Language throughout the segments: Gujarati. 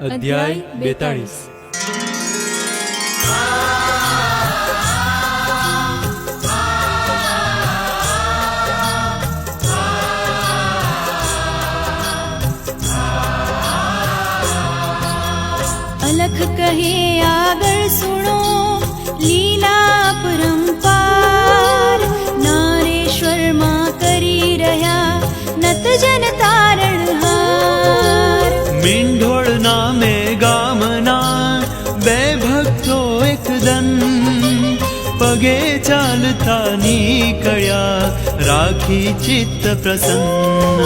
અધ્યાય 42। अलख कहे आगर सुनो लीला परंपार, नारेश्वर मां करी रह्या नत जन तारणहार। મીંઢોળ નામે ગામના બે ભક્તો એકદન, પગે ચાલતા નીકળ્યા રાખી ચિત્ત પ્રસન્ન।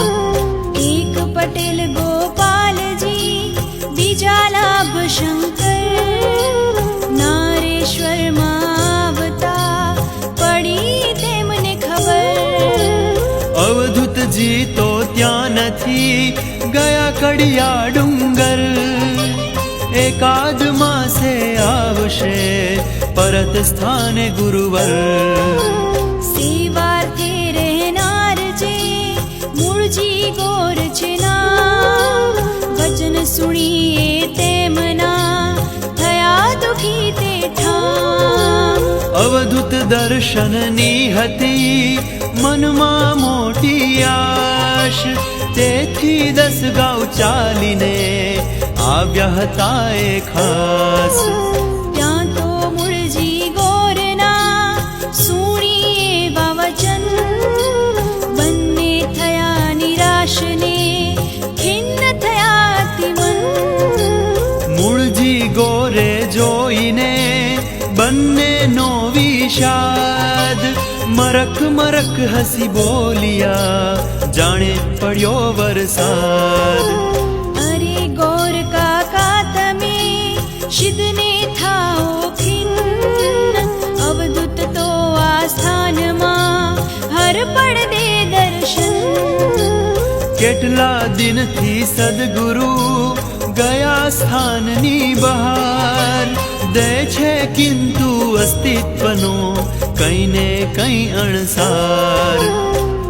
एक पटेल गोपालजी बीजा लाभ शंकर, नारेश्वर मां आवता पड़ी तेमने खबर। અવધૂતજી તો ત્યાં નથી, ગયા કડિયા ડુંગર। એકાદ માસે આવશે પરત સ્થાને ગુરુવર। સેવાર્થે રહેનાર જે મૂળજી ગોર છે ના, વચન સુણીએ તેમના થયા દુખી તે ઠામ। અવધૂત દર્શનની હતી મનમાં મોટી આશ, તેથી 10 ગાંવ ચાલીને આવ્યા હતા એ ખાસ। ત્યાં તો મૂળજી ગોરના સુણીએ એવા વચન, બંને થયા નિરાશ ને ખિન્ન થયા અતિમન। મૂળજી ગોરે જોઈને બંનેનો વિષાદ, મરક મરક હસી બોલિયા જાણે પડ્યો વરસાદ। અરે ગોર કાકા તમે શિદને થાઓ ખિન્ન, અવધૂત તો આ સ્થાનમાં હર પડ દે દર્શન। કેટલા દિનથી સદગુરુ ગયા સ્થાનની બહાર, દે છે કિંતુ અસ્તિત્વનો કંઈ ને કંઈ અણસાર।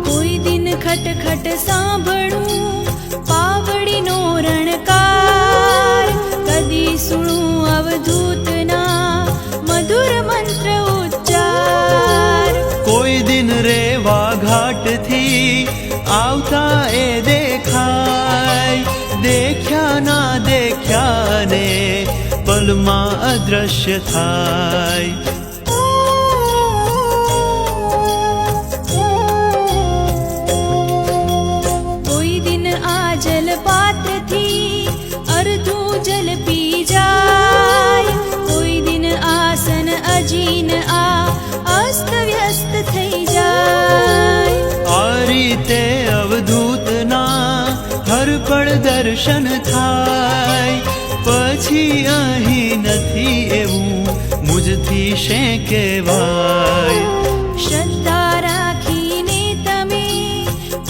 કોઈ દિન ખટખટ સાંભળું પાવડીનો રણકાર, કદી સુણું અવધૂતના મધુર મંત્ર ઉચ્ચાર। કોઈ દિન રેવા ઘાટથી આવતા એ દેખાય, દેખ્યા ના દેખ્યા ને પલમાં અદ્રશ્ય થાય। કોઈ દિન આ જલ પાત્રથી અર્ધું જલ પી જાય, કોઈ દિન આસન અજીન આ અસ્ત વ્યસ્ત થઈ જાય। આ રીતે અવધૂતના હર પળ દર્શન થાય, પછી અહીં નથી એવું મુજથી શેં કહેવાય। શ્રદ્ધા રાખીને તમે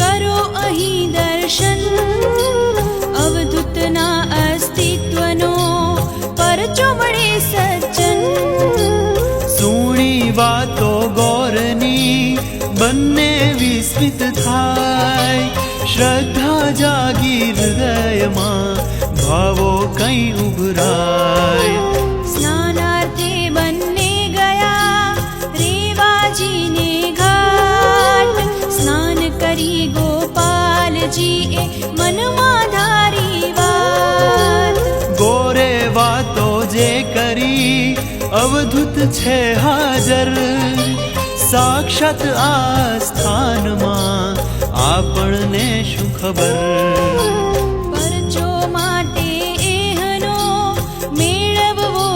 કરો અહીં દર્શન, અવધૂતના અસ્તિત્વનો પરચો મળે સજ્જન। સુણી વાતો ગોરની બંને વિસ્મિત થાય, શ્રદ્ધા જાગી હૃદયમાં ભાવો કંઈ ઉભરાય। સ્નાનાર્થે બંને ગયા રેવાજીને ઘાટ, સ્નાન કરી ગોપાલજીએ મનમાં ધારી વાત। ગોરે વાતો જે કરી અવધૂત છે હાજર, સાક્ષાત આ સ્થાનમાં આપણને શું ખબર। પરચો માટે એહનો મેળવવો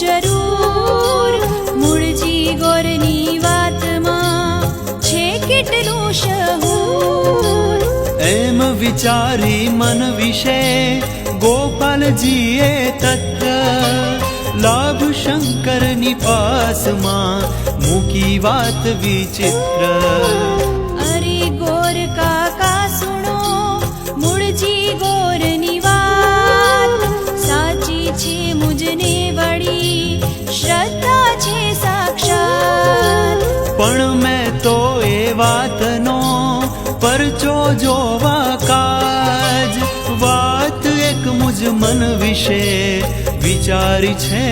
જરૂર, મૂળજી ગોરની વાતમાં છે કેટલું શહૂર। એમ વિચારી મન વિશે ગોપાલજીએ તત્ર, લાભ શંકરની પાસમાં મૂકી વાત વિચિત્ર। અરે ગોર કાકા સુણો મૂળજી ગોરની વાત, સાચી છે મુજને વળી શ્રદ્ધા છે સાક્ષાત। પણ મેં તો એ વાતનો પરચો જોવા કાજ, વાત એક મુજ જ મન વિશે વિચારી છે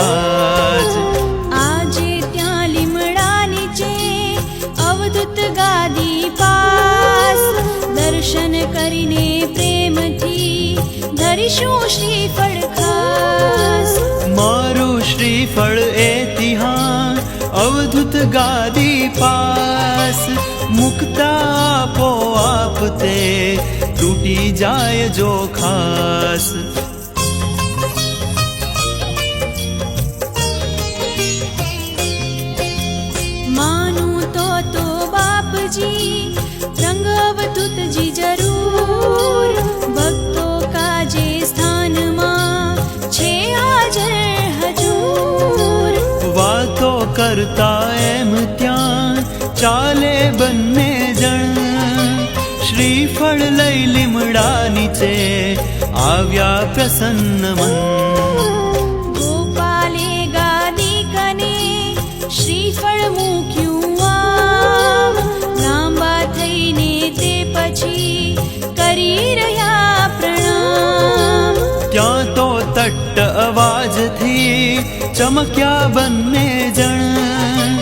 આજ. આજે ત્યાં લીમડા નીચે અવધૂત ગાદી પાસ દર્શન કરીને પ્રેમથી ધરીશું શ્રીફળ ખાસ. મારું શ્રીફળ એ ત્યાં અવધૂત ગાદી પાસ મુકતા આપો આપ તે તૂટી જાય જો ખાસ. માનું તો બાપજી રંગ અવધૂતજી જરૂર ભક્તો કાજે સ્થાનમાં છે હાજર હજૂર. વાતો કરતા એમ ત્યાં ચાલે બંને જણ શ્રીફળ લઈ લીમડા નીચે આવ્યા પ્રસન્ન મન. ગોપાલે ગાદી કને શ્રીફળ મૂક્યું આમ લાંબા થઈને તે પછી કરી રહ્યા પ્રણામ. ત્યાં તો તટ્ટ અવાજથી ચમક્યા બંને જણ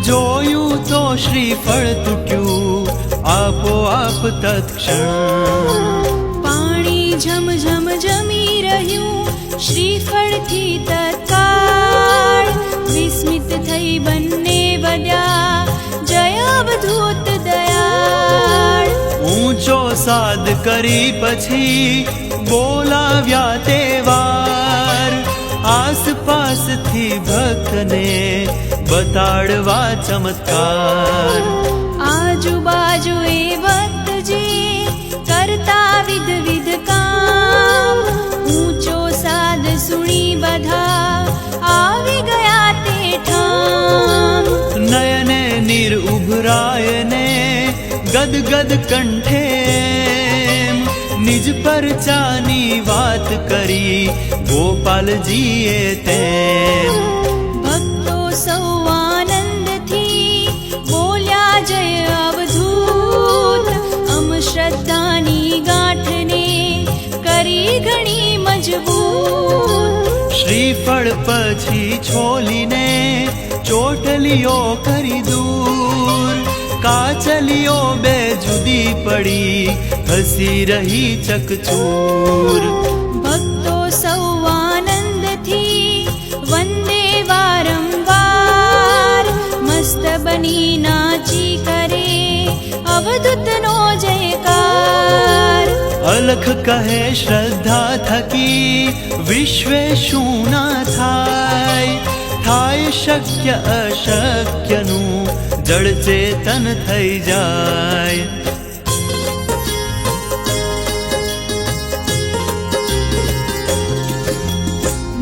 જોયું તો શ્રીફળ તૂટ્યું આપોઆપ તત્ક્ષણ. પાણી ઝમઝમ જમી રહ્યું શ્રીફળથી તત્કાળ વિસ્મિત થઈ બંને વધ્યા જય અવધૂત દયાળ. ઊંચો સાદ કરી પછી બોલાવ્યા તે વાર આસપાસથી ભક્તને બતાડવા ચમત્કાર. આજુબાજુએ ભક્તજી કરતા વિધ કામ ઊંચો સાદ સુણી બધા આવી ગયા તે ઠામ. નયને નીર ઉભરાયને ગદગદ કંઠે એમ નિજ પરચાની વાત કરી ગોપાલજીએ તેમ. ભક્તો સૌ આનંદથી બોલ્યા જય અવધૂત અમ શ્રદ્ધાની ગાંઠને કરી ઘણી મજબૂત. શ્રીફળ પછી છોલીને ચોટલીઓ કરી દૂર કાચલીઓ બે જુદી પડી હસી રહી ચકચૂર. ભક્તો સૌ આનંદથી વંદે વારંવાર મસ્ત બની નાચી કરે અવધૂતનો જયકાર. અલખ કહે શ્રદ્ધા થકી વિશ્વે શું ના થાય થાય શક્ય અશક્યનું જડ ચેતન થઈ જાય.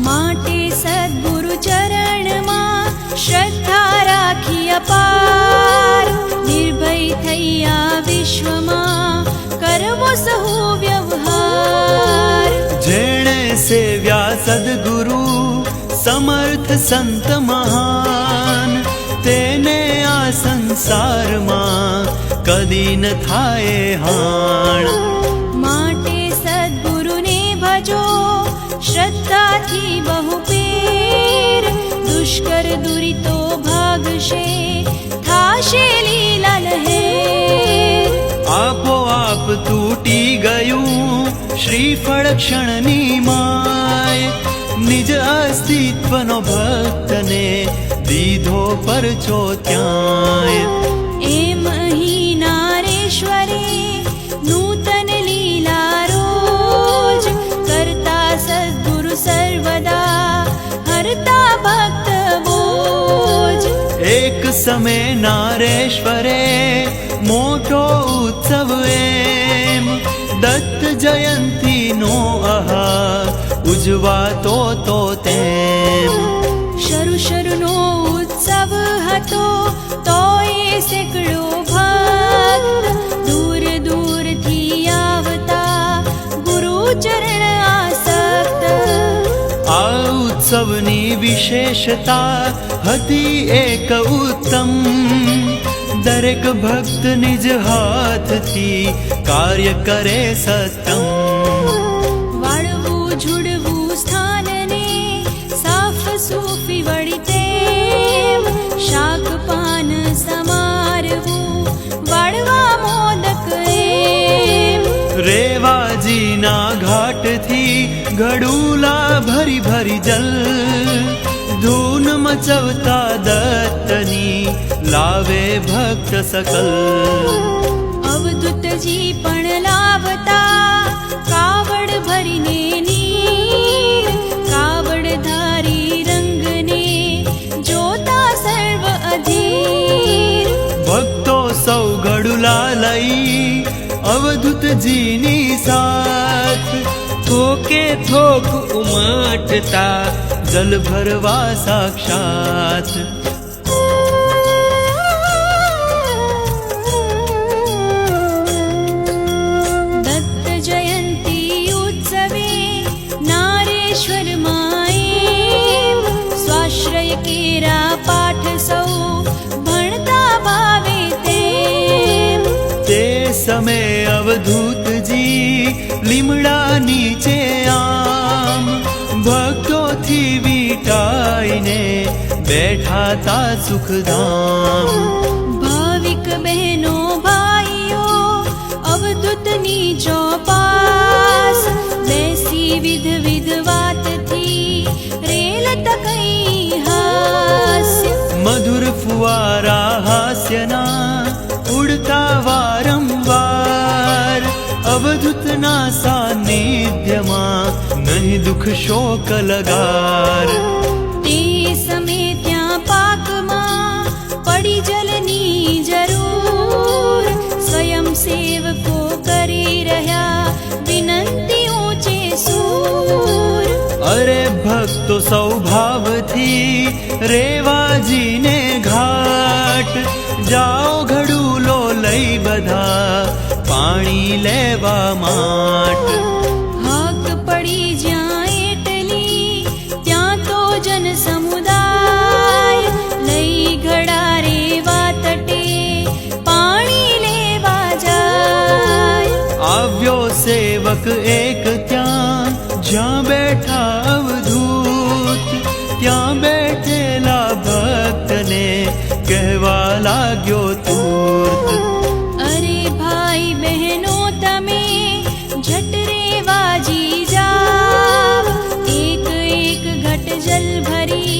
માટે સદ્ગુરુ ચરણમાં શ્રદ્ધા રાખી અપાર નિર્ભય થઈ આ વિશ્વમાં કરવો સહુ વ્યવહાર. જેણે સેવ્યા સદગુરુ સમર્થ સંત મહાન તેને આ સંસારમાં કદી ન થાય હાણ. માટે સદ્ગુરુને ભજો શ્રદ્ધાથી બહુ પેર દુષ્કર દુરિતો ભાગશે થાશે લીલા લહેર. આપોઆપ તૂટી ગયું શ્રીફળ ક્ષણની માય નિજ અસ્તિત્વનો ભક્તને દીધો પરચો ત્યાંય. એમ અહીં નારેશ્વરે નૂતન લીલા રોજ કરતા સદ્ગુરુ સર્વદા હરતા ભક્ત બોજ. એક સમય નારેશ્વરે મોટો ઉત્સવ એમ દત્ત જયંતીનો આહા ઉજવાતો તો તેમ. શરૂનો ઉત્સવ હતો તો એ સેંકડો ભક્ત દૂર દૂરથી આવતા ગુરુ ચરણ આસક્ત. આ ઉત્સવની વિશેષતા હતી એક ઉત્તમ દરેક ભક્ત નિજ હાથથી કાર્ય કરે સત્તમ. વાળવું ઝૂડવું સ્થાનને સાફ સૂફી વળી તેમ શાક પાન સમારવું વાળવા મોદક એમ રેવાજીના ઘાટથી ઘડુલા ભરી ભરી જલ ધૂન મચવતા દત્તની લાવે ભક્ત સકલ અવધૂતજી પણ લાવતા કાવડ ભરીને નીર કાવડધારી રંગને જોતા સર્વ અધીર ભક્તો સૌ ઘડુલા લઈ અવધૂતજીની સાથ થોકે થોક ઉમાટતા જલ ભરવા સાક્ષાત દત્ત જયંતી ઉત્સવે નારેશ્વર માએ સ્વાશ્રય કેરા પાઠ સૌ ભણતા ભાવે તેમ તે સમય અવધૂતજી લીમડા નીચે આમ ભક્તોથી વીટાઈને બેઠા તા સુખધામ ભાવિક બહેનો ભાઈઓ અવધૂતની ચોપાસ બેસી વિધ વિધ વાતથી રેલત કઈ હાસ્ય મધુર ફુવારા હાસ્યના ઉડતા વારંવાર અવધૂતના સાનિધ્યમાં નહીં દુઃખ શોક લગાર તે સમય ત્યાં પાકમાં પડી જલની જરૂર સ્વયં સેવકો કરી રહ્યા વિનંતી ઊંચે સૂર અરે ભક્તો સૌભાવથી રેવાજીને ઘાટ જાઓ ઘડુલો લઈ બધા પાણી લેવા માટ હાક પડી જ્યાં એટલી ત્યાં તો જન સમુદાય લઈ ઘડા રેવા તટે પાણી લેવા જાય આવ્યો સેવક એક ત્યાં જ્યાં બેઠા અવધૂત ત્યાં બેઠેલા ભક્તને કહેવા લાગ્યો તૂર્ત અરે ભાઈ બહેનો તમે झट रेवाजी जाओ एक एक घट जल भरी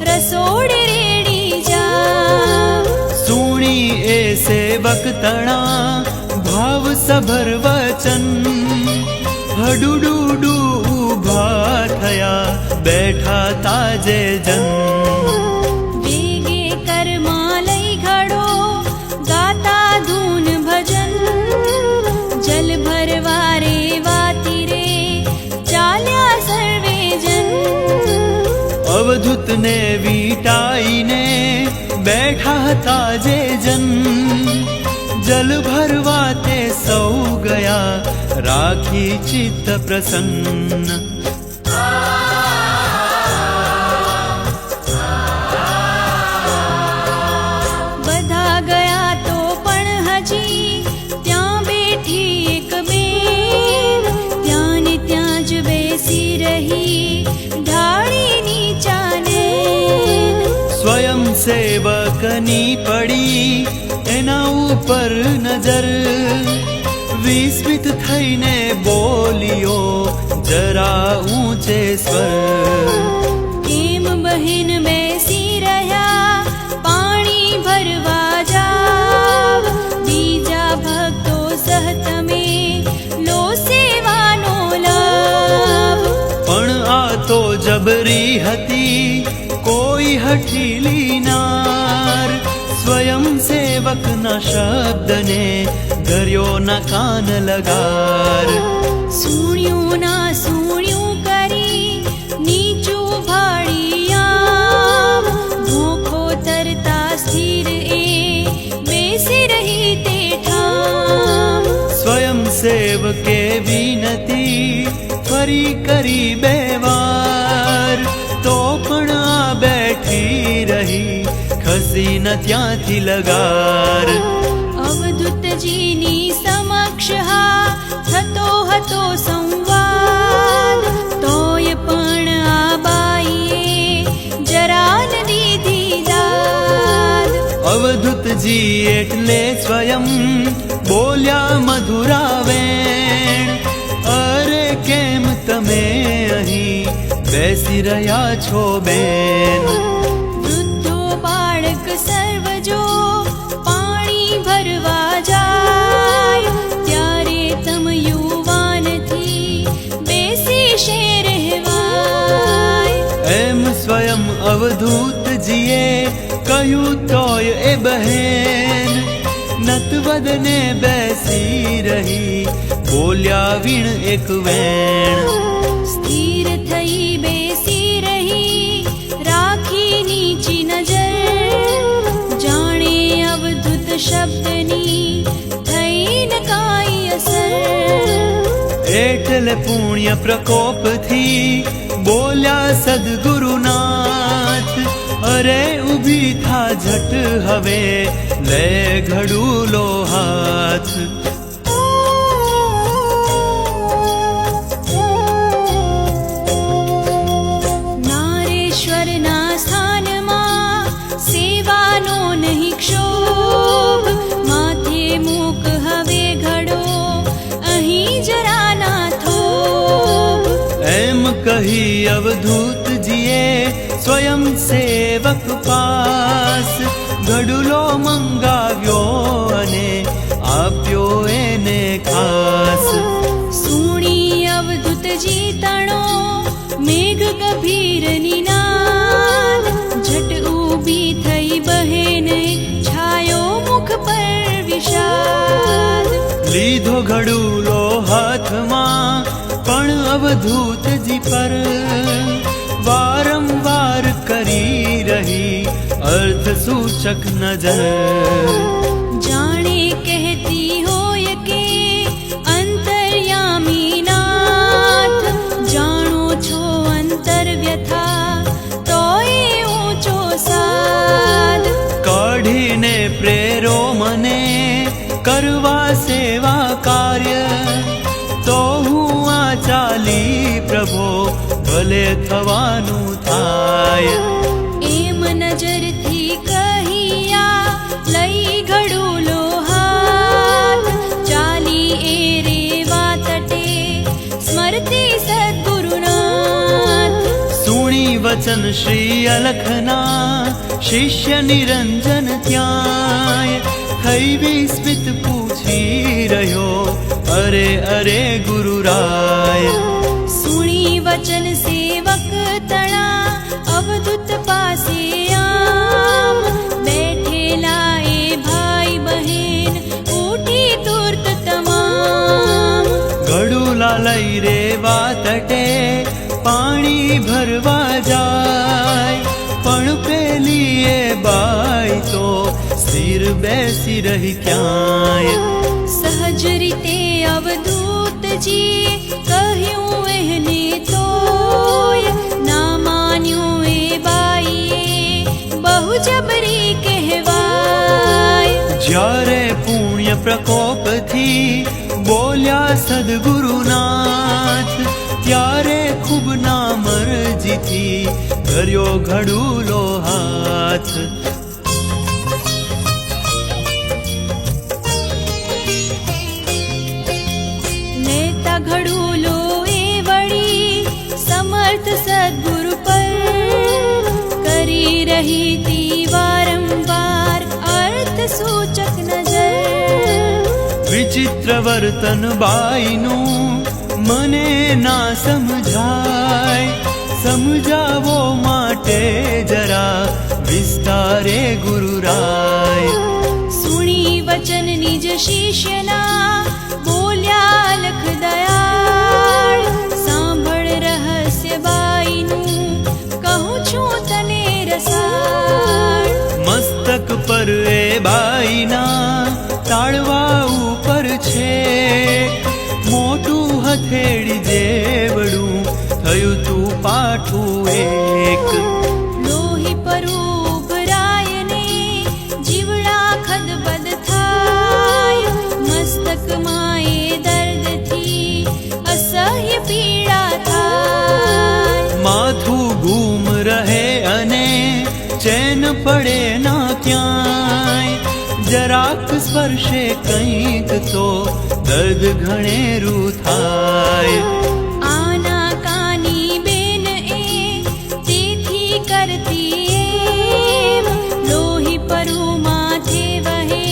रसोड़ रेड़ी जाओ सुणी ए सेवक तणा भाव सभर वचन हडुडुडु ऊभा थया बैठा ताजे जन वेगे कर्मा लई घड़ो गाता धून भजन जल भरवा रेवा तीरे चाल्या सर्वे जन अवधूत ने वीटाईने बैठा ताजे जन जल भरवा ते सौ गया राखी चित्त प्रसन्न बधा गया तो पण हजी त्या बैठी एक बेन त्या ने त्या ज बेसी रही ढाળી नीचा नैन स्वयं सेवकनी पड़ी एना ऊपर नजर विस्मित थईने बोलियो जरा ऊंचे स्वर केम बहिन बेसी रह्या पाणी भरवा जाव बीजा भक्तो सह तमे लो सेवानो लाभ पण आ तो जबरी हती कोई हठीली नार स्वयं सेवक न शब्द ने धर्यो न कान लगार सुण्यो ना सुण्यो करी नीचू भाड़ियाम भूखो तरता स्थिर ए बेसी रही ते ठाम स्वयं सेवके विनती फरी करी बेवार तो पण आ बैठी रही खसी न त्यांथी लगार अवधूतजीनी समक्ष हा थतो हतो संवाद પ્રભુજી એટલે સ્વયં બોલ્યા મધુરા વેણ, અરે કેમ તમે અહીં બેસી રહ્યા છો બેન? વૃદ્ધો બાળક સર્વજો પાણી ભરવા જાય, ત્યારે તમ યુવાનથી બેસી શે રહેવાય. એમ સ્વયં અવધૂતજીએ કહ્યું તોય એ બહેન નતવદને બેસી રહી, બોલ્યા વીણ એક વેણ. સ્થિર થઈ બેસી રહી, રાખી નીચી નજર, જાણે અવધૂત શબ્દની થઈ ન કાંઈ અસર. એટલે પુણ્ય પ્રકોપથી બોલ્યા સદગુરુનાથ, અરે ઊભી થા ઝટ હવે લે ઘડુલો હાથ. નારેશ્વરના સ્થાનમાં સેવાનો નહીં ક્ષોભ, માથે મૂક હવે ઘડો અહીં જરા ના થોભ. એમ કહી અવધૂતજીએ સ્વયં સેવક પાસ ઘડુલો મંગાવ્યો અને આપ્યો એને ખાસ. સુણી અવધૂતજી તણો મેઘ ગભીરની નાદ, ઝટ ઊભી થઈ બહેને છાયો મુખ પર વિષાદ. લીધો ઘડુલો હાથમાં પણ અવધૂતજી પર વારંવાર કરી રહી અર્થ સૂચક નજર. જાણે કહેતી હોય કે અંતર્યામી નાથ, જાણો છો અંતર વ્યથા તોય ઊંચો સાદ. કાઢીને પ્રેરો મને કરવા સેવા કાર્ય, તો હું આ ચાલી પ્રભો ભલે થવાનું થાય. એમ નજરથી કહિયા લઈ ઘડુલો હાથ, ચાલી એ રેવા તટે સ્મરતી સદ્ગુરુનાથ. સુણી વચન શ્રી અલખના શિષ્ય નિરંજન ત્યાંય થઈ વિસ્મિત પૂછી રહ્યો અરે અરે ગુરુરાય. સુણી વચન સેવક તણા અવધૂત પાસે આમ, બેઠેલા એ ભાઈ બહેન ઉઠી તુર્ત તમામ. ઘડુલા લઈ રેવા તટે પાણી ભરવા જાય, પણ પેલી એ બાઈ તો સ્થિર બેસી રહી ક્યાંય. સહજ રીતે અવધૂતજી કહ્યું એને તોય, ના માન્યું એ બાઈએ બહુ જબરી કહેવાય. જ્યારે પુણ્ય પ્રકોપથી બોલ્યા સદગુરુનાથ, ત્યારે ખૂબ નામરજીથી ધર્યો ઘડુલો હાથ. લેતા ઘડુલો એ વળી સમર્થ સદ્ગુરુ પર, કરી રહી તી વારંવાર અર્થ સૂચક નજર. વિચિત્ર વર્તન બાઈનું મને ના સમજાય, સમજાવો માટે જરા વિસ્તારે ગુરુરાય. સુણી વચન નિજ શિષ્યના બોલ્યા લખ દયાળ, સાંભળ રહસ્ય બાઈનું કહું છું તને રસાળ. મસ્તક પર એ બાઈના તાળવા ઉપર છે મોટું હથેળી જેવડું થયું તું પાઠું એક. લોહી પર ઉભરાયને જીવડા ખદબદ થાય, મસ્તકમાં એ દર્દથી અસહ્ય પીડા થાય. માથું ઘૂમ રહે અને ચેન પડે ના ક્યાંય, જરાક સ્પર્શે કંઈક તો દર્દ ઘણેરું થાય. આના કાની બેન એ તેથી કરતી એમ, લોહી પરુ માથે વહે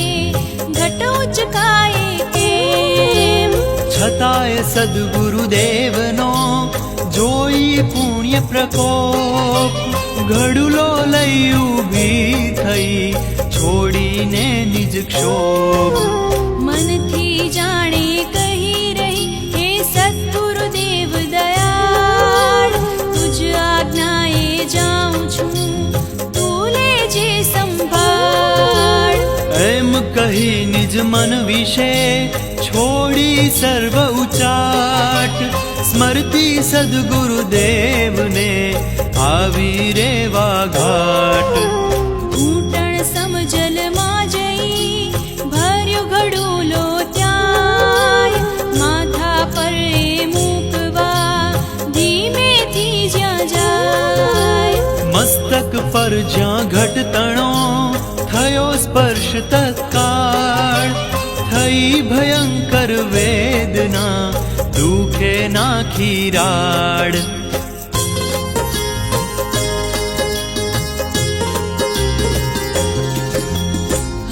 ઘટો ચકાય કેમ. છતાંય સદગુરુદેવનો જોઈ પુણ્ય પ્રકોપ, ઘડુલો લઈ ઊભી થઈ છોડીને નિજ ક્ષોભ. મનથી જાણે કહી રહી હે સદગુરુદેવ દયાળ, તુજ આજ્ઞાએ જાઉં છું તું લેજે સંભાળ. એમ કહી નિજ મન વિશે છોડી સર્વ ઉચાટ, સ્મરતી સદગુરુદેવને આવી રેવા ઘાટ. ઘૂંટણ સમજલમાં જઈ ભર્યું ઘડુલો ત્યાં, માથા પર એ મૂકવા ધીમેથી જ્યાં જાય. મસ્તક પર જ્યાં ઘટતણો થયો સ્પર્શ તત્કાળ, થઈ ભયંકર વેદના દુખે નાખી રાડ.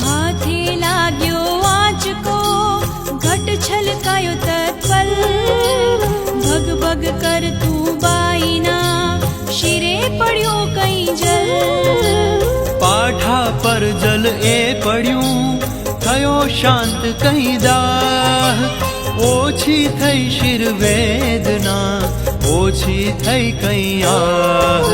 હાથે લાગ્યો આંચકો, ઘટ છલકાયો તત્પલ, ભગ ભગ કરતું બાઈના શિરે પડ્યો કઈ જલ. પાઠા પર જલ એ પડ્યું થયો શાંત કઈ દાહ, ઓછી થઈ શિર વેદના ઓછી થઈ કઈ આહ.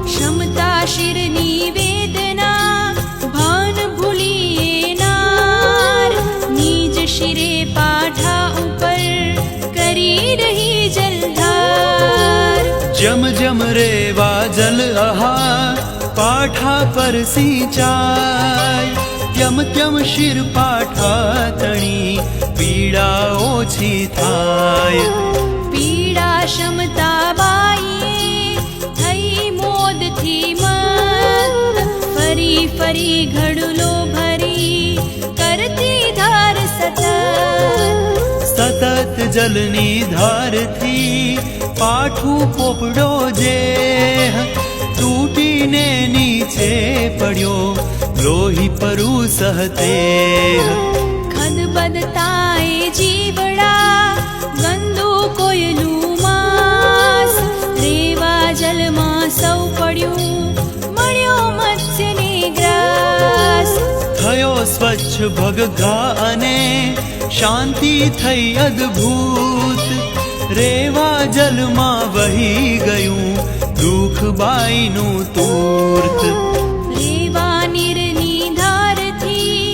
ક્ષમતા શિરની વેદના ભાન ભૂલીએ નાર, નીજ શિરે પાઠા ઉપર કરી રહી જલધાર. જમ જમ રેવા જલ અહા પાઠા પર સિંચાય, ત્યમ ત્યમ શિર પાઠા તણી પીડા ઓછી થાય. પીડા ક્ષમતા બાઈએ થઈ મોદથી મત, ફરી ફરી ઘડુલો ભરી કરતી ધાર સતત. સતત જલની ધારથી પાઠું પોપડો જે તૂટીને નીચે પડ્યો લોહી પરુ સહતે. ખદબદતાએ જીવડા ગંદુ કોયનું માંસ, રેવા જલમાં સૌ પડ્યું મળ્યો મત્સ્યને ગ્રાસ. થયો સ્વચ્છ ભગઘા અને શાંતિ થઈ અદ્ભુત, રેવા જલમાં વહી ગયું દુઃખ બાઈનું તૂર્ત. રેવા નીરની ધારથી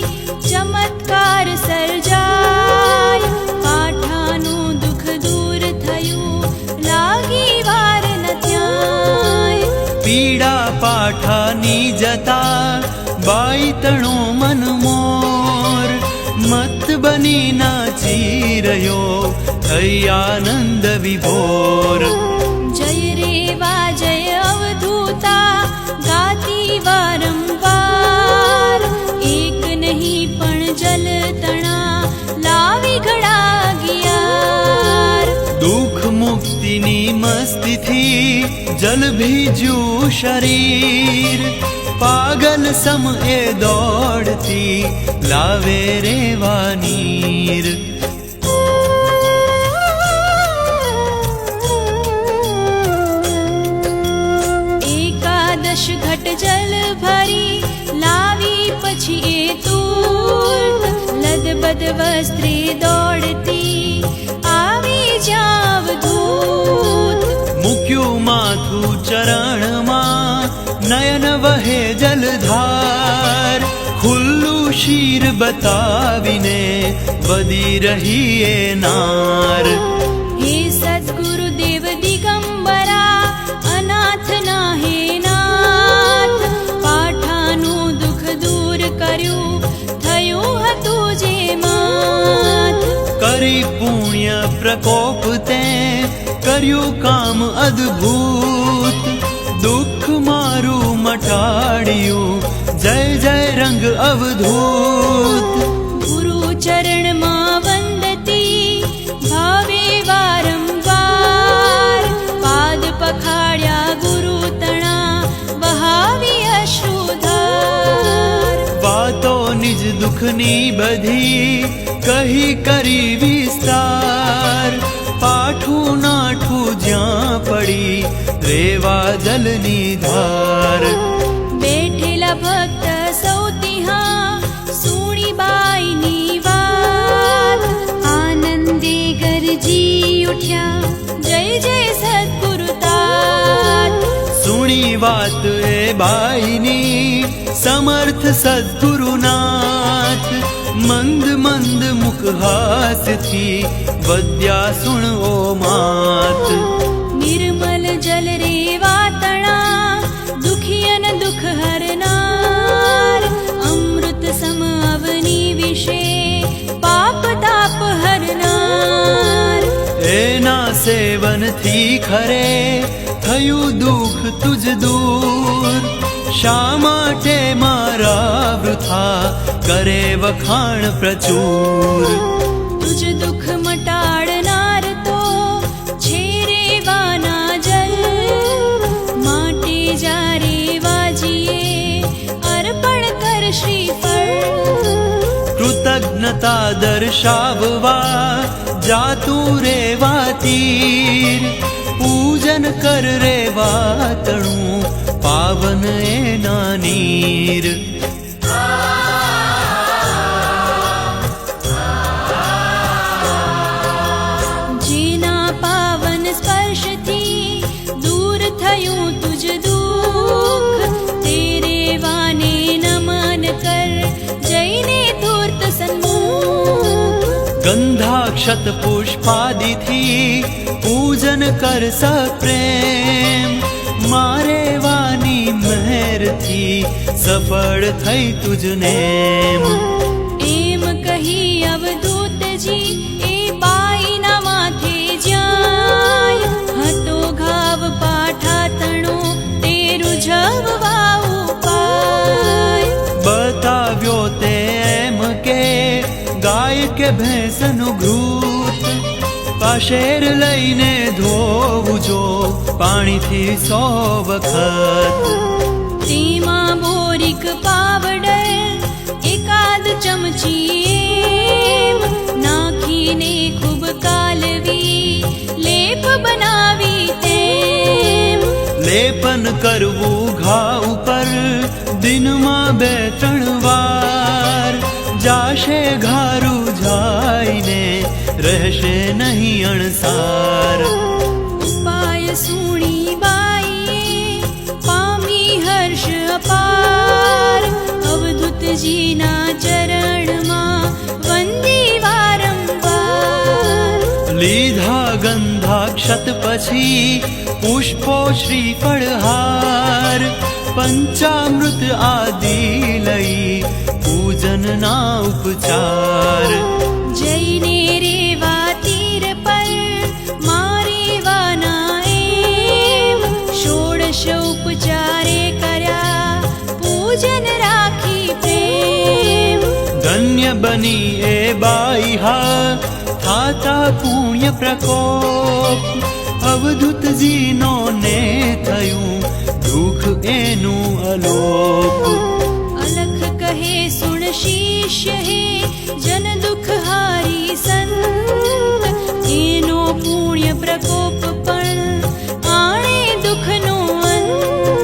ચમત્કાર સર્જાય, પાઠાનું દુઃખ દૂર થયું લાગી વાર ન ત્યાંય. પીડા પાઠાની જતા બાઈ તણો મન મોર, મત બની નાચી રહ્યો થઈ આનંદ વિભોર. જય રેવા જય અવધૂતા ગાતી વારંવાર, એક નહીં પણ જલ તણા લાવી ઘડા ગિયાર. દુઃખ મુક્તિની મસ્તીથી જલ ભીજ્યું શરીર, પાગલ સમ એ દોડતી લાવે રેવા નીર. એકાદશ ઘટ જલ ભરી લાવી પછી એ તૂર્ત, લદબદ વસ્ત્રે દોડતી આવી જાવ ધૂત. મૂક્યું માથું ચરણમાં નયન વહે જલધાર, ખુલ્લું શીર બતાવીને વદી રહી એ નાર. હે સદગુરુદેવ દિગંબરા અનાથ ના હે નાથ, પાઠાનું દુઃખ દૂર કર્યું થયું હતું જે માથ. કરી પુણ્ય પ્રકોપ તે કર્યું કામ અદ્ભુત, દુઃખ મારું મટાડ્યું જય जय रंग अवधूत। गुरु चरण मां वंदती भावे वारंवार, पाद पखाड्या गुरु तणा बहावी अश्रुधार। वातो निज दुखनी बधी कही करी विस्तार, पाठू नाठू ज्यां पड़ी रेवा जलनी धार। बेठेला भक्त सौ तिहा सुणी बाईनी वात, आनंदे गरजी उठ्या जय जय सद्गुरु तात। सुणी वात ए बाईनी समर्थ सद्गुरुनाथ, मंद मंद मुख हास थी वद्या सुण ओ मात। निर्मल जल रे वातणा दुखियन दुख हरनार, अमृत सम अवनी विषे पाप ताप हरनार। एना सेवन थी खरे थयु दुख तुझ दूर, शा माटे मारा वृथा करे वखाण प्रचुर। तुझ दुख मटाड़नार तो छे रेवाना जल, माटे जा रेवाजीए अर्पण कर श्रीफळ। कृतज्ञता दर्शाववा जातु रेवा तीर, पूजन कर रेवा तणु पावन एना नीर। जेना पावन स्पर्श थी दूर थयूं तुझ दुख, तेरे वाने नमन कर जैने धूर्त सन्मुख। गंधाक्षत पुष्पादि थी पूजन कर सप्रेम, मारे वानी मेहर थी सफल थई तुझ नेम। एम कही अवधूत जी ए बाई ना माथे जाय, हतो घाव पाठा तणो तेरु जववा उपाय। बताव्यो ते एम के गाय के भैंसनु घृत, पाशेर लईने धोवજો पाणीथी 100 વખત। તેમાં બોરિક પાવડર એકાદ ચમચી એમ નાખીને ખૂબ કાલવી લેપ બનાવી તેમ। लेपन करवू घाव पर दिन मां 2-3 વાર, जाशे घारू जाईने रहशे नहीं अणसार। उपाय सुणी बाईए पामी हर्ष अपार, अवधूत जीना चरण मां वंदी वारंवार। लीधा गंधाक्षत पछी पुष्पो श्रीफळहार, पंचामृत आदि लई पूजन ना उपचार। जैने रेवा तीर पर मारे वाना एम, षोडश उपचारे कर्या पूजन राखी प्रेम। धन्य बनी ए बाईहा थाता पुण्य प्रकोप, अवधूत जीनो ने थयूं दुख एनु अलोप। अलख कहे सुण शिष्य हे जन दुख हारी संत, एनो पुण्य प्रकोप पण आणे दुख नो अंत।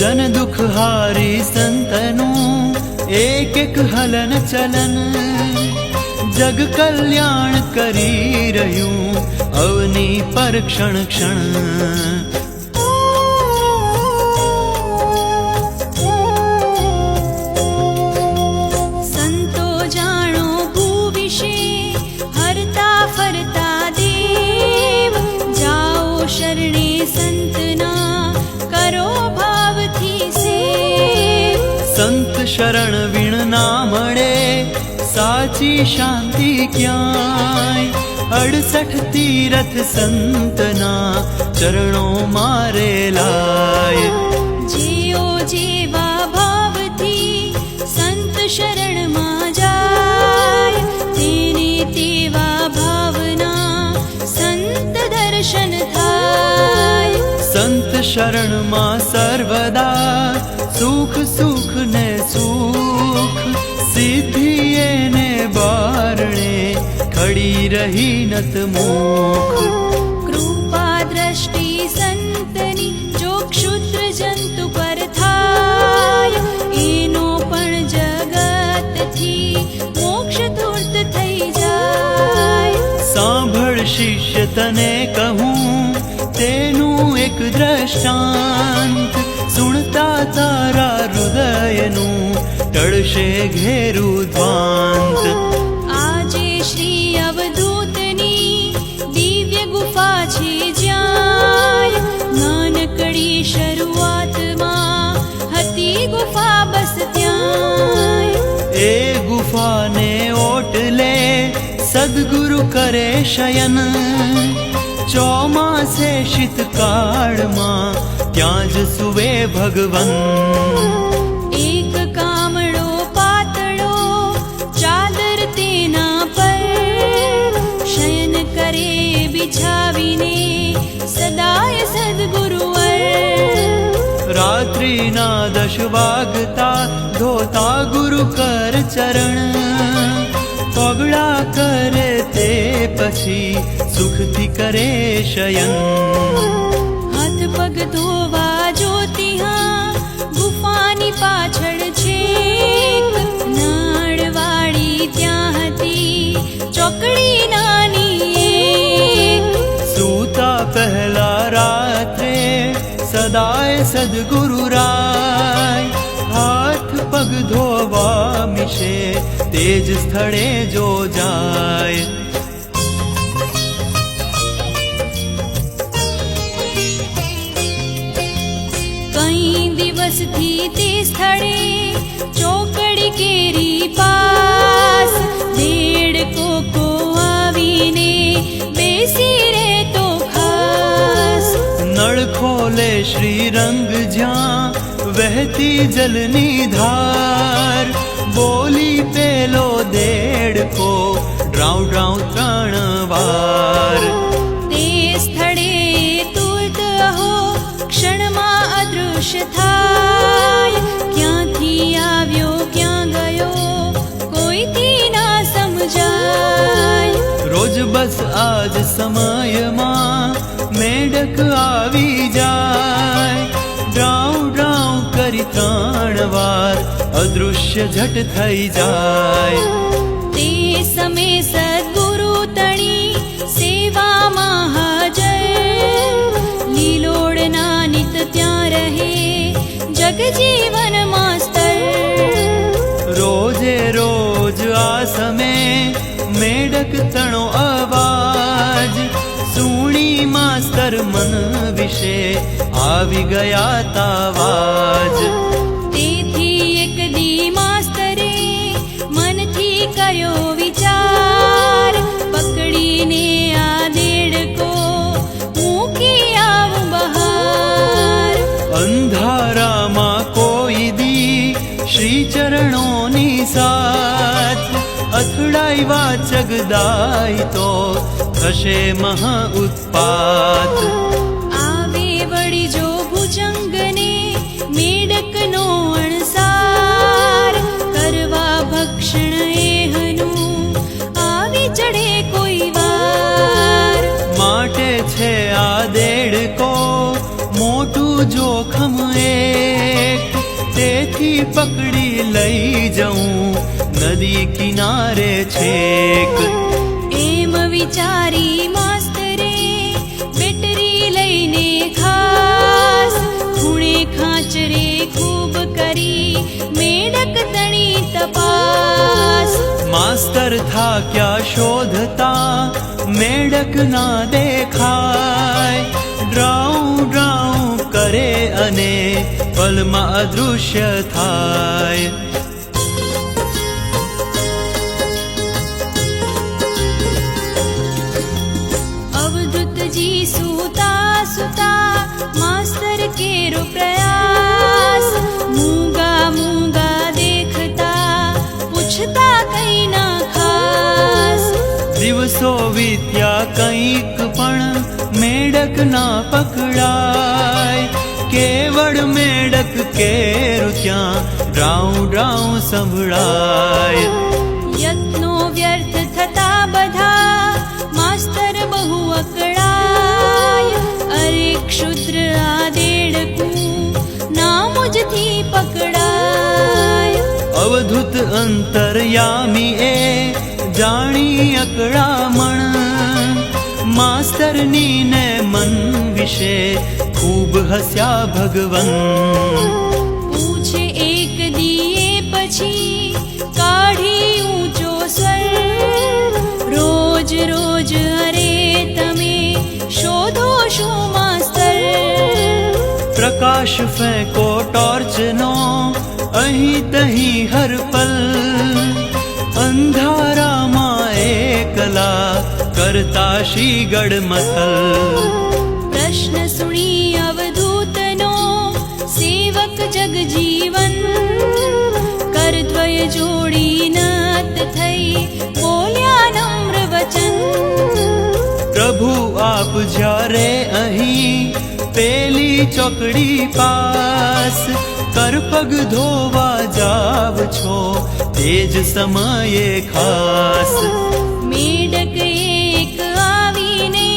जन दुख हारी संतनु एक एक हलन चलन, जग कल्याण करी रह्यूं अवनी पर क्षण क्षण। संतो जाणो भूविषे हरता फरता देव, जाओ शरणे संतना करो भावथी सेव। संत शरण वीण ना मळे साची शांति क्यांय, 68 तीरथ संतना चरणों मारे लाय। जियो जेवा भावथी શરણમાં જાય તેને તેવા ભાવના સંત દર્શન થાય. સંત શરણમાં સર્વદા સુખ સુખ ને સુખ, સિદ્ધિ એને બારણે ખડી રહી નતમુખ. કૃપા દ્રષ્ટિ સંતની જો ક્ષુદ્ર જંતુ પર થાય એનો પણ જગતથી મોક્ષ ધૂર્ત થઈ જાય. સાંભળ શિષ્ય તને કહું તેનું એક દ્રષ્ટાંત, સુણતા તારા હૃદયનું ટળશે ઘેરું ધ્વાંત. આજે શ્રી અવધૂતની દિવ્ય ગુફા છે જ્યાં નાનકડી શરૂઆતમાં હતી ગુફા બસ ત્યાં. એ ગુફાને ઓટલે સદગુરુ કરે શયન, ચોમાસે શીતકાળમાં ત્યાં જ સુવે ભગવન. એક કામળો પાતળો ચાદર તેના પર શયન કરે બિછાવીને સદાય સદગુરુવર. રાત્રિના 10 વાગતા ધોતા ગુરુ કર ચરણ, પગડા કરે તે પછી સુખથી કરે શયન. હાથ પગ ધોવા જોતી હા ગુફાની પાછળ છે નાળવાળી ત્યાં હતી ચોકડી નાની એક. સૂતા પહેલા રાત્રે સદાય સદગુરુ રાય, હાથ પગ ધોવા મિશે તેજ સ્થળે જો જાય. કઈ દિવસથી તે સ્થળે ચોકડી કેરી પાસ દેડકો કો આવીને બેસી રહેતો ખાસ. નળ ખોલે શ્રીરંગ જ્યાં વહેતી જલની ધાર, બોલી પેલો દેડકો ડ્રાઉ ડ્રાઉ 3 વાર. તે સ્થળે તુર્ત અહો ક્ષણમાં અદૃશ્ય થાય ક્યાંથી આવ્યો ક્યાં ગયો કોઈથી ના સમજાય. રોજ બસ આજ સમયમાં મેઢક આવી જાય, ડ્રાઉ ડ્રાઉ કરી 3 વાર અદૃશ્ય ઝટ થઈ જાય. તે સમય સદગુરુ તણી સેવામાં હાજર લીલોડના નિત ત્યાં રહે જગજીવન માસ્તર. રોજે રોજ આ સમે મેઢક તણો અવાજ, સુણી માસ્તર મન વિશે આવી ગયા તાવાજ. તેથી એક દી માસ્તરે મનથી કર્યો વિચાર પકડીને આ દેડકો મૂકી આવું બહાર. અંધારામાં કોઈ દી શ્રી ચરણોની સાથ, અથડાઈ વાચગદાય તો થશે મહા ઉત્પાત. આવે વળી જો ભુજંગને મેડકનો અણસાર કરવા ભક્ષણ એહનું આવી ચડે કોઈ વાર. માટે છે આ દેડકો મોટું જોખમ એક, તેથી પકડી લઈ જઉં નદી કિનારે છેક. એમ વિચારી માસ્તરે બેટરી લઈને ખાસ ખૂણે ખાંચરે ખૂબ કરી મેડક તણી તપાસ. માસ્તર થાક્યા શોધતા મેઢક ના દેખાય, ડ્રાઉ ડ્રાઉ કરે અને પલમાં અદૃશ્ય થાય. અવધૂતજી સૂતા સૂતા માસ્તર કેરો પ્રયાસ મૂંગા મૂંગા દેખતા મેઢક ના પકડાય, કેવળ મેઢક કેરું ત્યાં ડ્રાઉં ડ્રાઉં સંભળાય. યત્નો વ્યર્થ થતા બધા, માસ્તર બહુ અકળાય. અરે ક્ષુદ્ર આ દેડકું ના મુજથી પકડાય. અવધૂત અંતરયામી એ જાણી અકળામણ, માસ્તરની ને મન વિશે ખૂબ હસ્યા ભગવન. પૂછે એક દિયે પછી કાઢી ઊંચો સ્વર, રોજ રોજ અરે તમે શોધો શું માસ્તર. પ્રકાશ ફેંકો ટોર્ચનો અહીં તહીં હર પલ, અંધારામાં એકલા કરતા શ્રી ગડમથલ. પ્રશ્ન સુણી અવધૂતનો સેવક જગજીવન, કરદ્વય જોડી નત થઈ બોલ્યા નમ્ર વચન. પ્રભુ આપ જ્યારે અહીં પેલી ચોકડી પાસ, કરપગ ધોવા જાવ છો તે જ સમયે ખાસ. મેઢક એક આવીને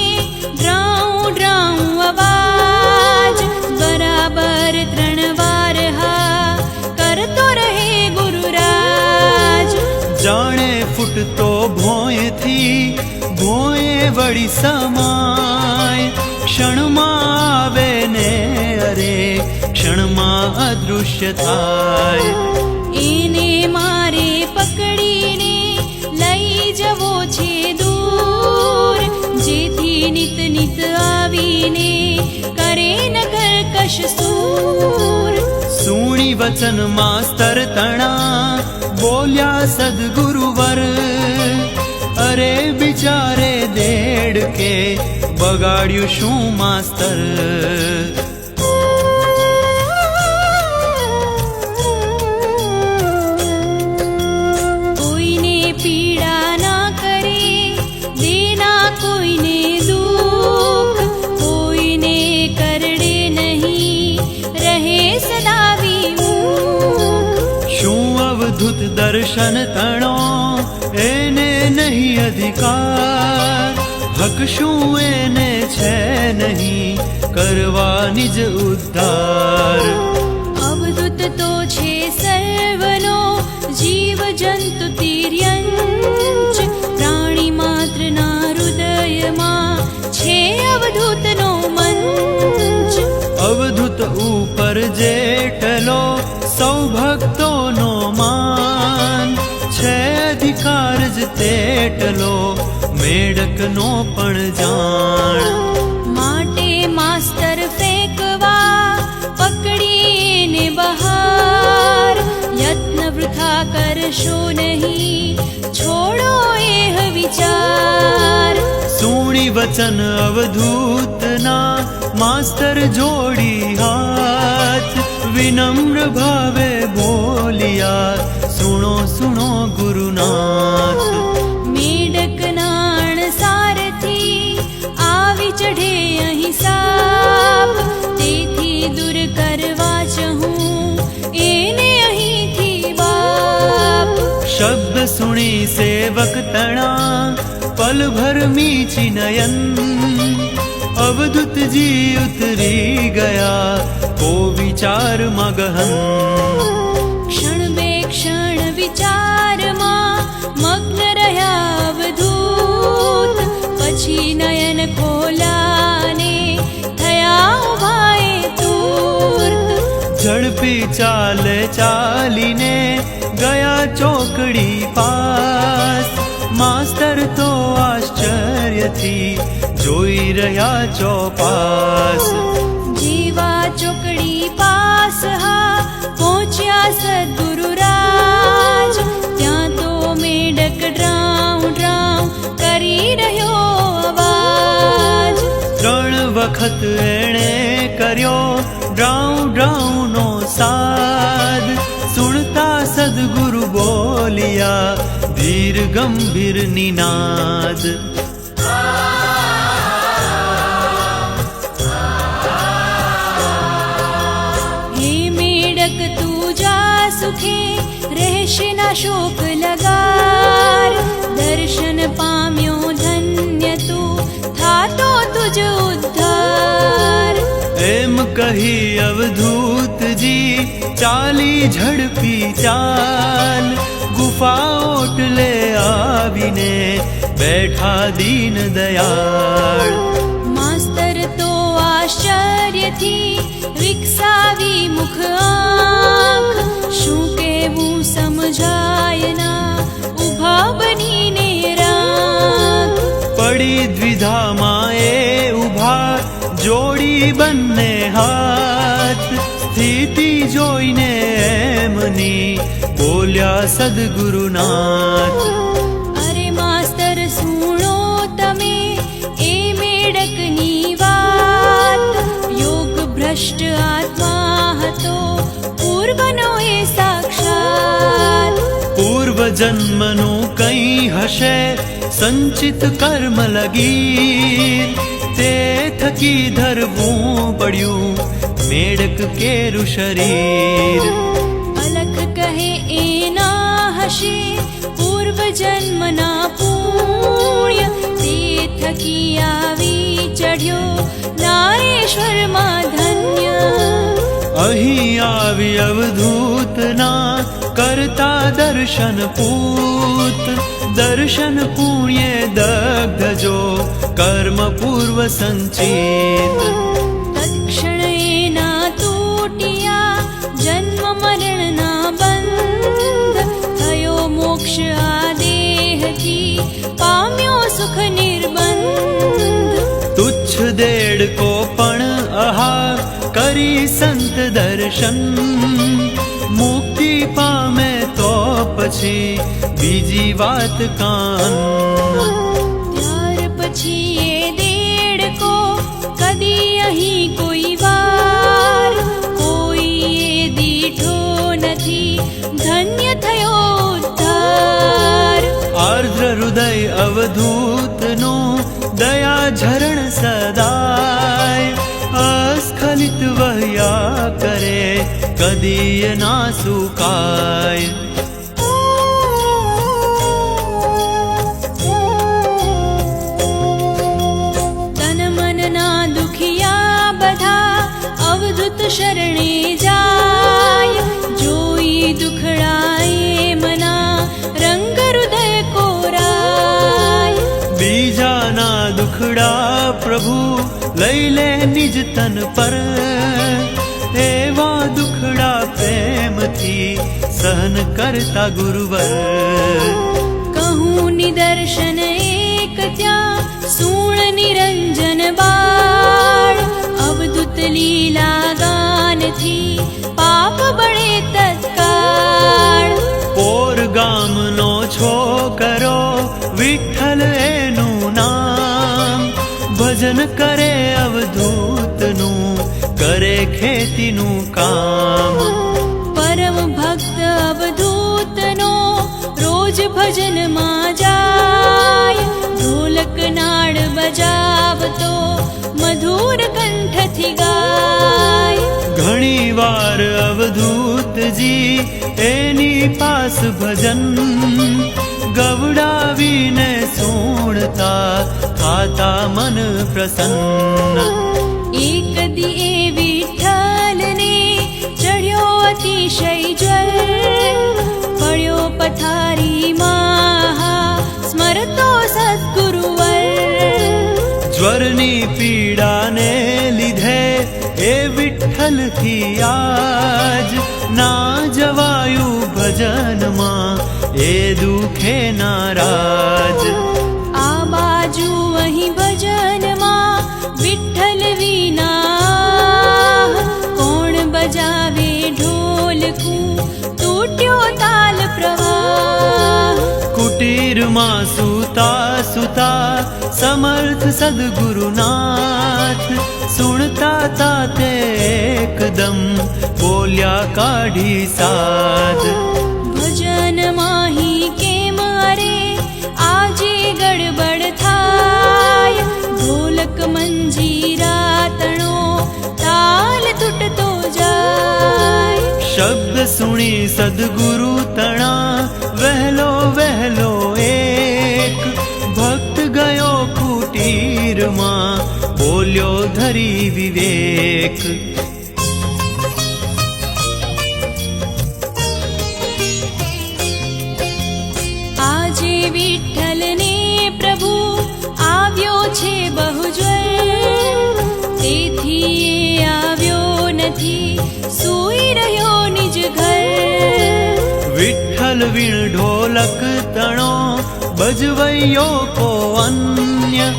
ડ્રાઉં ડ્રાઉં અવાજ, બરાબર 3 વાર હા કરતો રહે ગુરુરાજ. જાણે ફૂટતો ભોંયથી ભોંય વળી સમાય, ક્ષણમાં આવે ને અરે ક્ષણમાં અદૃશ્ય થાય. એને મારે પકડીને લઈ જવો છે દૂર, જેથી નિત નિત આવીને કરે નગર કશ સૂર. સુણી વચન માસ્તર તણા બોલ્યા સદગુરુવર, અરે બિચારે દેડકે બગાડ્યું શું માસ્તર. કોઈને પીડા ના કરે, દેના કોઈને દુઃખ, કોઈને કરડે નહીં રહે સદા વિમુખ. શું અવધૂત દર્શન તણો એને નહીં અધિકાર, હક શું એને છે નહીં કરવાની જ ઉદ્ધાર. અવધૂત તો છે સર્વનો જીવ જંતુ તિર્યંચ, પ્રાણી માત્રના હૃદયમાં છે અવધૂતનો મંચ. અવધૂત ઉપર જેટલો સૌ ભક્તોનો માન, છે અધિકાર જ તેટલો મેઢકનો પણ જાણ. માટે માસ્તર ફેંકવા પકડીને બહાર, યત્ન વૃથા કરશો નહીં છોડો એ વિચાર. સુણી વચન અવધૂતના માસ્તર જોડી હાથ, વિનમ્ર ભાવે બોલિયા સુણો સુણો ગુરુનાથ. મેઢક નાણ સારથી આવી ચઢે અહીં સાપ, તેથી દૂર કરવા ચહું એને અહીંથી બાપ. શબ્દ સુણી સેવક તણા પલભર મીચી નયન, અવધૂતજી ઉતરી ગયા કો વિચારમાં ગહન. ક્ષણ બે ક્ષણ વિચારમાં મગ્ન રહ્યા અવધૂત, પછી નયન ખોલાને થયા ઉભાએ તૂર્ત. ઝડપી ચાલે ચાલીને ગયા ચોકડી પાસ, માસ્તર તો આશ્ચર્યથી જોઈ રહ્યા ચોપાસ. જેવા ચોકડી પાસ હા પહોંચ્યા સદગુરુરાજ, ત્યાં તો મેઢક ડ્રાઉં ડ્રાઉં કરી રહ્યો અવાજ. 3 વખત એણે કર્યો ડ્રાઉં ડ્રાઉં નો સાદ, સુણતા સદગુરુ બોલિયા ધીર ગંભીર નિનાદ. દેશના શોક લગાર દર્શન પામ્યો ધન્ય તું થાતો તુજ ઉદ્ધાર એમ કહી અવધૂતજી ચાલી ઝડપી ચાલ ગુફા ઓટલે આવીને બેઠા દીન દયાળ માસ્તર તો આશ્ચર્યથી વિકસાવી મુખ આંખ શું કેવું સમજાય ના ઊભા બનીને રાખ પડી દ્વિધામાં એ ઊભા જોડી બંને હાથ સ્થિતિ જોઈને એમની બોલ્યા સદગુરુનાથ અરે માસ્તર સુણો તમે એ મેડકની વાત યોગ ભ્રષ્ટ આત્મા હતો પૂર્વનો એ સાક્ષાત પૂર્વ જન્મનું કંઈ હશે સંચિત કર્મ લગીર તે થકી ધરવું પડ્યું મેડક કેરું શરીર અલખ કહે એના હશે પૂર્વ જન્મના પુણ્ય તે થકી આવી ચઢ્યો નારેશ્વરમાં ધન્ય અહીં આવી અવધૂતના કરતા દર્શન પૂત દર્શન પુણ્યે દગ્ધ જો કર્મ પૂર્વ સંચિત તત્ક્ષણ એના તૂટિયા જન્મ મરણના બંધ થયો મોક્ષ આ દેહથી પામ્યો સુખ નિર્બંધ તુચ્છ દેડકો પણ આહા કરી સંત દર્શન મુક્તિ પામે તો પછી બીજી વાત કાન ત્યાર પછી એ દેડકો કદી અહીં કોઈ વાર કોઈ એ દીઠો નથી ધન્ય થયો ઉદ્ધાર આર્દ્ર હૃદય અવધૂતનું દયા ઝરણ સદાય અસ્ખલિત વહ્યા કરે કદી ના સુકાય તન મનના દુખિયા બધા અવધૂત શરણે જાય જોઈ દુખડાએ મના રંગ હૃદય કોરાય બીજાના દુખડા પ્રભુ લઈ લે નિજ તન પર એવા દુખડા પ્રેમથી સહન કરતા ગુરુવર કહું નિદર્શન એક ત્યાં સૂણ નિરંજન બાળ અવધૂત લીલા ગાનથી પાપ બળે તત્કાળ પોર ગામનો છોકરો વિઠ્ઠલ એનું નામ ભજન કરે અવધૂતનું કરે ખેતીનું કામ પરમ ભક્ત અવધૂતનો રોજ ભજનમાં જાય ઢોલક નાળ બજાવતો મધુર કંઠથી ગાય ઘણી વાર અવધૂતજી એની પાસ ભજન ગવડાવીને સુણતા ખાતા મન પ્રસન્ન એક દી એ વિઠ્ઠલને ચડ્યો અતિશય જ્વર પડ્યો પથારીમાં સ્મરતો સદ્ગુરુવર જ્વરની પીડાને લીધે એ વિઠ્ઠલથી આજ ના જવાયું ભજનમાં એ દુખે નારાજ આ બાજુ અહીં ભજનમાં વિઠ્ઠલ વિના કોણ બજાવે ઢોલકું તૂટ્યો તાલ પ્રવાહ કુટીરમાં સૂતા સૂતા સમર્થ સદગુરુનાથ સુણતા તા તે એકદમ બોલ્યા કાઢી સાધ ભજન માહી કેમ અરે આજે ગડબડ થાય ઢોલક મંજીરા તણો તાલ તૂટતો જાય શબ્દ સુણી સદગુરુ તણા ધરી વિવેક. આજે વિઠ્ઠલને પ્રભુ આવ્યો છે બહુ જ્વર, તેથી એ આવ્યો નથી, સૂઈ રહ્યો નિજ ઘર. વિઠ્ઠલ વીણ ઢોલક તણો બજવૈયો કો અન્ય,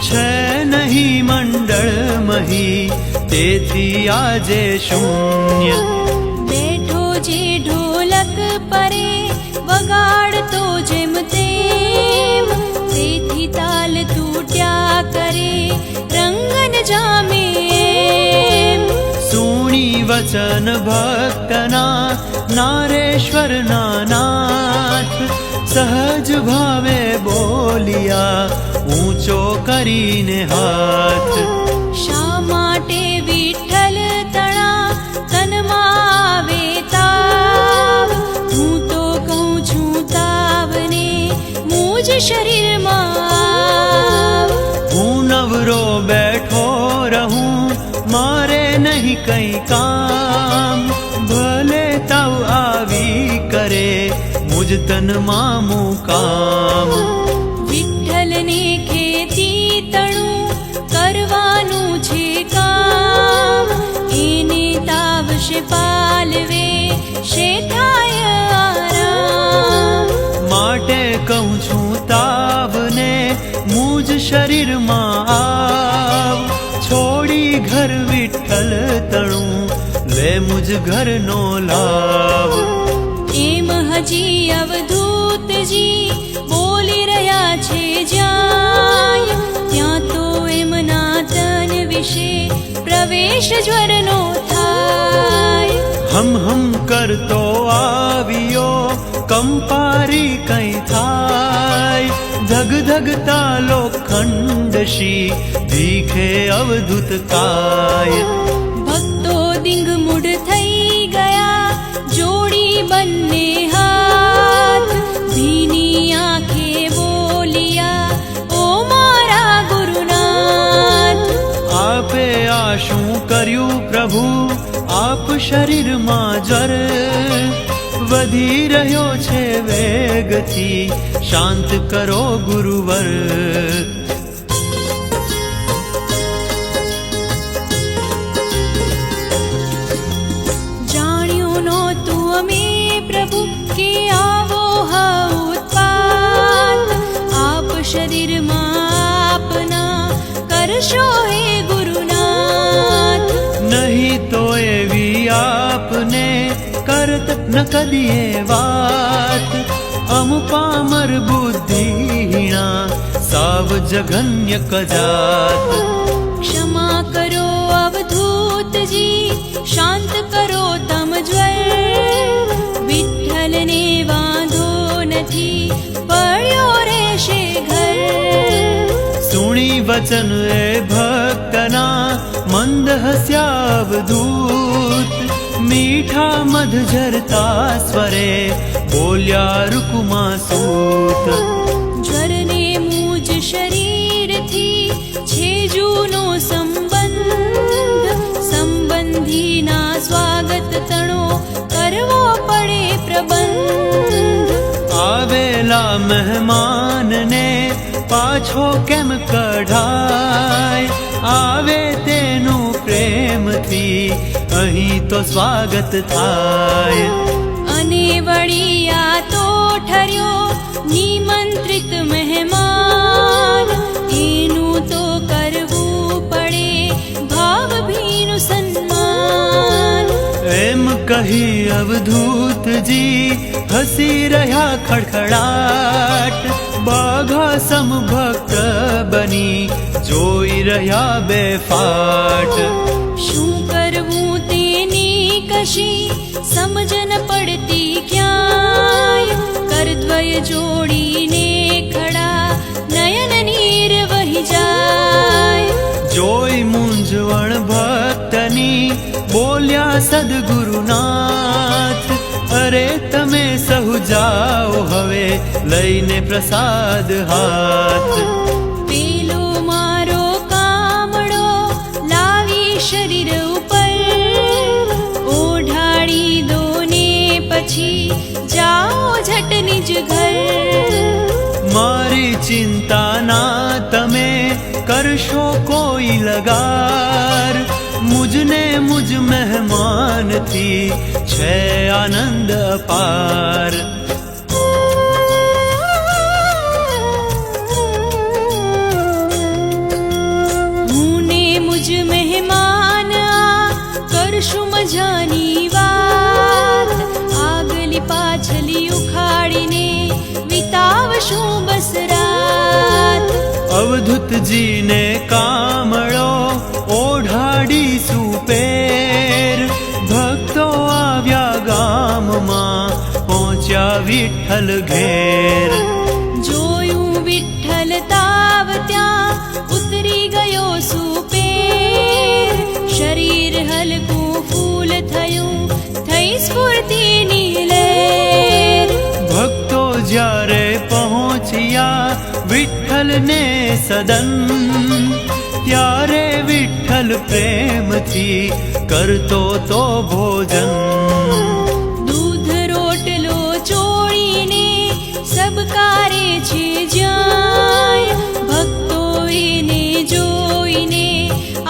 છે નહીં મંડળ મહી, તેથી આજે શૂન્ય. બેઠો જે ઢોલક પરે વગાડતો જેમ તેમ, તેથી તાલ તૂટ્યા કરે રંગન જામે એમ. સુણી વચન ભક્તના નારેશ્વરના નાથ, સહજ ભાવે બોલિયા ઊંચો કરીને હાથ. શા માટે વિઠ્ઠલ તણા તનમાં આવે તાવ, હું તો કહું છું તાવને મુજ શરીરમાં આવ. હું નવરો બેઠો રહું, મારે નહીં કઈ કામ, ભલે તાવ આવી કરે મુજ તનમાં મુકામ. વિઠ્ઠલને ખેતી તણું કરવાનું છે કામ, એને તાવશે પાલવે શેઠાય આરામ. માટે કહું છું તાવને મુજ શરીરમાં આવ, છોડી ઘર વિઠ્ઠલ તણું લે મુજ ઘરનો લાભ. એમ હજી અવધૂતજી બોલી રહ્યા છે જ્યાં, ત્યાં તો એમના તન વિશે પ્રવેશ જ્વરનો થાય. હમ કરતો આવ્યો કંપારી કઈ થાય, ધગ ધગતા લોખંડશી દીખે અવધૂત કાય. ભક્તો દિંગમૂઢ થઈ ગયા જોડી બંને હાથ, ભીની આંખે બોલિયા ઓ મારા ગુરુનાથ. આપે આ શું કર્યું પ્રભુ, આપ શરીરમાં જર વધી રહ્યો છે વેગથી, શાંત કરો ગુરુવર. જાણ્યું નહોતું અમે પ્રભુ કે આવો હા ઉત્પાત, આપ શરીરમાં આપના કરશો હે ગુરુનાથ. નહીં તો એવી આપને કરત ન કદીએ વાત, અમ પામર બુદ્ધિહીણા સાવ જઘન્ય કજાત. ક્ષમા કરો અવધૂતજી, શાંત કરો તમ જ્વર, વિઠ્ઠલને વાંધો નથી, પડ્યો રહેશે ઘર. સુણી વચન એ ભક્તના મંદ હસ્યા અવધૂત, મીઠા મધ ઝરતા સ્વરે બોલ્યા રૂકુમા સૂત. જ્વરને મુજ શરીરથી છે જૂનો સંબંધ, સંબંધીના સ્વાગત તણો કરવો પડે પ્રબંધ. આવેલા મહેમાનને પાછો કેમ કઢાય, આવે તેનું પ્રેમથી અહીં તો સ્વાગત થાય. અને વળી આ તો ઠર્યો નિમંત્રિત મહેમાન, એનું તો કરવું પડે ભાવભીનું સન્માન. એમ કહી અવધૂતજી હસી રહ્યા ખડખડાટ, બાઘા સમભક્ત બની જોઈ રહ્યા બેફાટ. શું કરવું તેની કશી સમજ ન પડતી ક્યાંય, કરદ્વય જોડીને ખડા નયન નીર વહી જાય. જોઈ મૂંઝવણ ભક્તની બોલ્યા સદગુરુનાથ, અરે તમે સહુ જાઓ હવે લઈને પ્રસાદ હાથ. પેલો મારો કામડો ચિંતા ના તમે કરશો કોઈ લગાર મુજને મુજ મહેમાનથી છે આનંદ અપાર હું ને મુજ મહેમાન કરશું મજાની વાત આગલી પાછલી ઉખાડીને વિતાવશું બસ રાત અવધૂતજીને કામળો ઓઢાડીશું પેર ભક્તો આવ્યા ગામમાં પહોંચ્યા વિઠ્ઠલ ઘેર જોયું વિઠ્ઠલ તાવ ત્યાં ઉતરી ગયો સુપેર શરીર હલકું ફૂલ થયું થઈ સ્ફૂર્તિની લહેર ભક્તો જ્યારે પહોંચ્યા વિઠ્ઠલને સદન ત્યારે વિઠ્ઠલ પ્રેમથી કરતો તો ભોજન દૂધ રોટલો ચોળીને સબકારે છે જાય ભક્તો એને જોઈને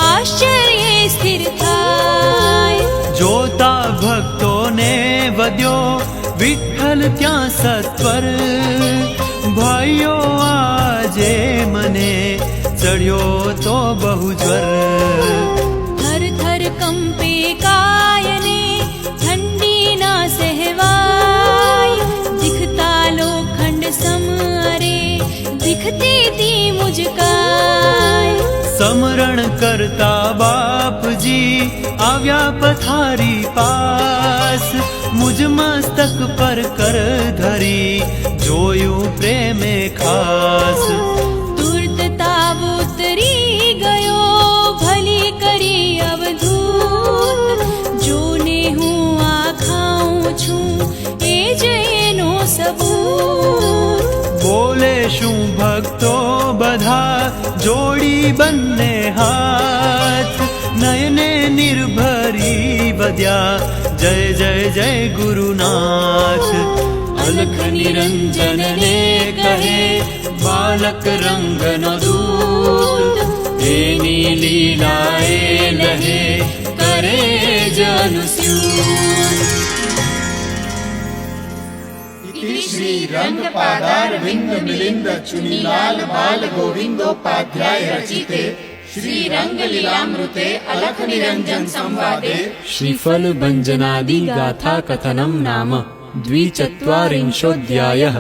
આશ્ચર્ય સ્થિર થાય જોતા ભક્તોને વધ્યો વિઠ્ઠલ ત્યાં સત્વર ભાઈઓ આજે મને ચડ્યો તો બહુ જ્વર થર થર કંપે કાયને ઠંડી ના સહેવાય દિખતા લોખંડ સમરે દિખતી તી મુજકાય સમરણ કરતા બાપજી આવ્યા પથારી પાસ મુજ મસ્તક પર કર ધરી જોયું પ્રેમે ખાસ તુર્ત તાવ ઉતરી ગયો ભલી કરી અવધૂત જોને હું આ ખાઉં છું એ જ એનો સબૂત બોલે શું ભક્તો બધા જોડી બંને હાથ નયને નિર્ભરી વધ્યા જય જય જય ગુરુનાથ અલખ નિરંજનને કહે બાલક રંગનો દૂત એની લીલા એ લહે કરે જનુસ્યુત श्री रंग पादारविंद मिलिंद चुनीलाल बाल गोविंदोपाध्याय रचिते श्री रंग लीलामृते अलख निरंजन संवादे श्रीफल भंजनादि गाथा कथनम नाम द्विचत्वारिंशोऽध्यायः।